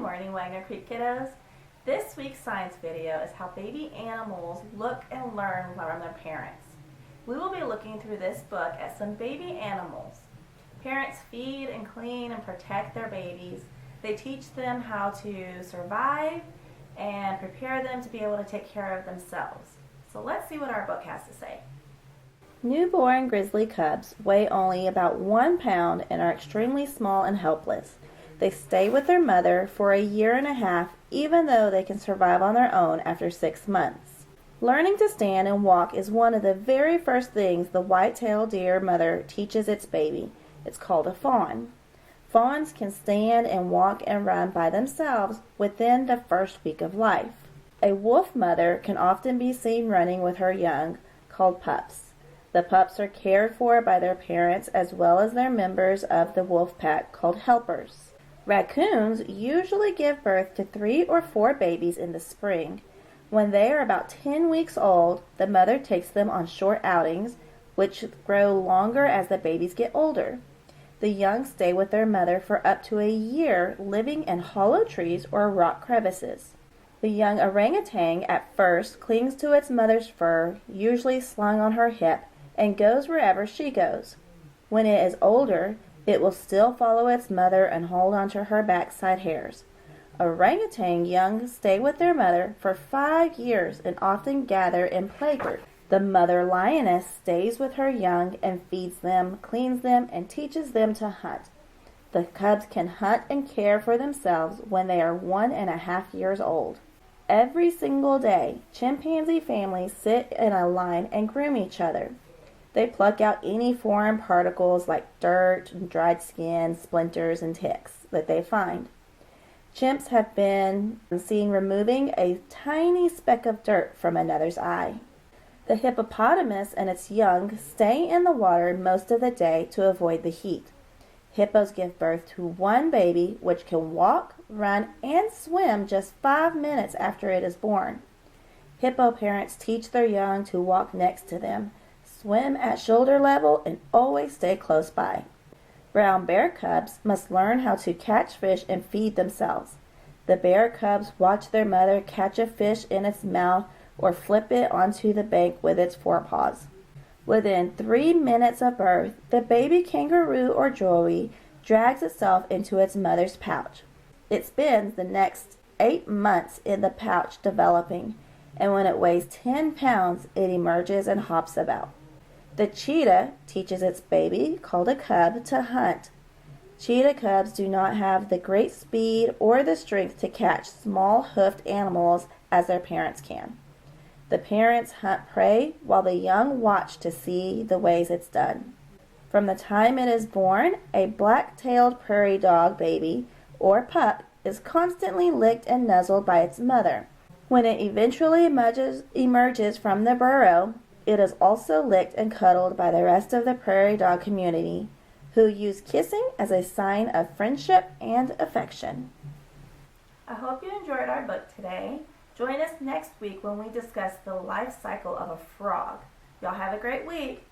morning, Wagner Creek kiddos. This week's science video is how baby animals look and learn from their parents. We will be looking through this book at some baby animals. Parents feed and clean and protect their babies. They teach them how to survive and prepare them to be able to take care of themselves. So let's see what our book has to say. Newborn grizzly cubs weigh only about 1 pound and are extremely small and helpless. They stay with their mother for a year and a half, even though they can survive on their own after 6 months. Learning to stand and walk is one of the very first things the white-tailed deer mother teaches its baby. It's called a fawn. Fawns can stand and walk and run by themselves within the first week of life. A wolf mother can often be seen running with her young, called pups. The pups are cared for by their parents as well as their members of the wolf pack called helpers. Raccoons usually give birth to 3 or 4 babies in the spring. When they are about 10 weeks old, the mother takes them on short outings, which grow longer as the babies get older. The young stay with their mother for up to a year, living in hollow trees or rock crevices. The young orangutan at first clings to its mother's fur, usually slung on her hip, and goes wherever she goes. When it is older, it will still follow its mother and hold onto her backside hairs. Orangutan young stay with their mother for 5 years and often gather in playgroups. The mother lioness stays with her young and feeds them, cleans them, and teaches them to hunt. The cubs can hunt and care for themselves when they are 1.5 years old. Every single day, chimpanzee families sit in a line and groom each other. They pluck out any foreign particles like dirt, dried skin, splinters, and ticks that they find. Chimps have been seen removing a tiny speck of dirt from another's eye. The hippopotamus and its young stay in the water most of the day to avoid the heat. Hippos give birth to 1 baby which can walk, run, and swim just 5 minutes after it is born. Hippo parents teach their young to walk next to them, swim at shoulder level, and always stay close by. Brown bear cubs must learn how to catch fish and feed themselves. The bear cubs watch their mother catch a fish in its mouth or flip it onto the bank with its forepaws. Within 3 minutes of birth, the baby kangaroo or joey drags itself into its mother's pouch. It spends the next 8 months in the pouch developing, and when it weighs 10 pounds, it emerges and hops about. The cheetah teaches its baby, called a cub, to hunt. Cheetah cubs do not have the great speed or the strength to catch small hoofed animals as their parents can. The parents hunt prey while the young watch to see the ways it's done. From the time it is born, a black-tailed prairie dog baby, or pup, is constantly licked and nuzzled by its mother. When it eventually emerges from the burrow, it is also licked and cuddled by the rest of the prairie dog community, who use kissing as a sign of friendship and affection. I hope you enjoyed our book today. Join us next week when we discuss the life cycle of a frog. Y'all have a great week.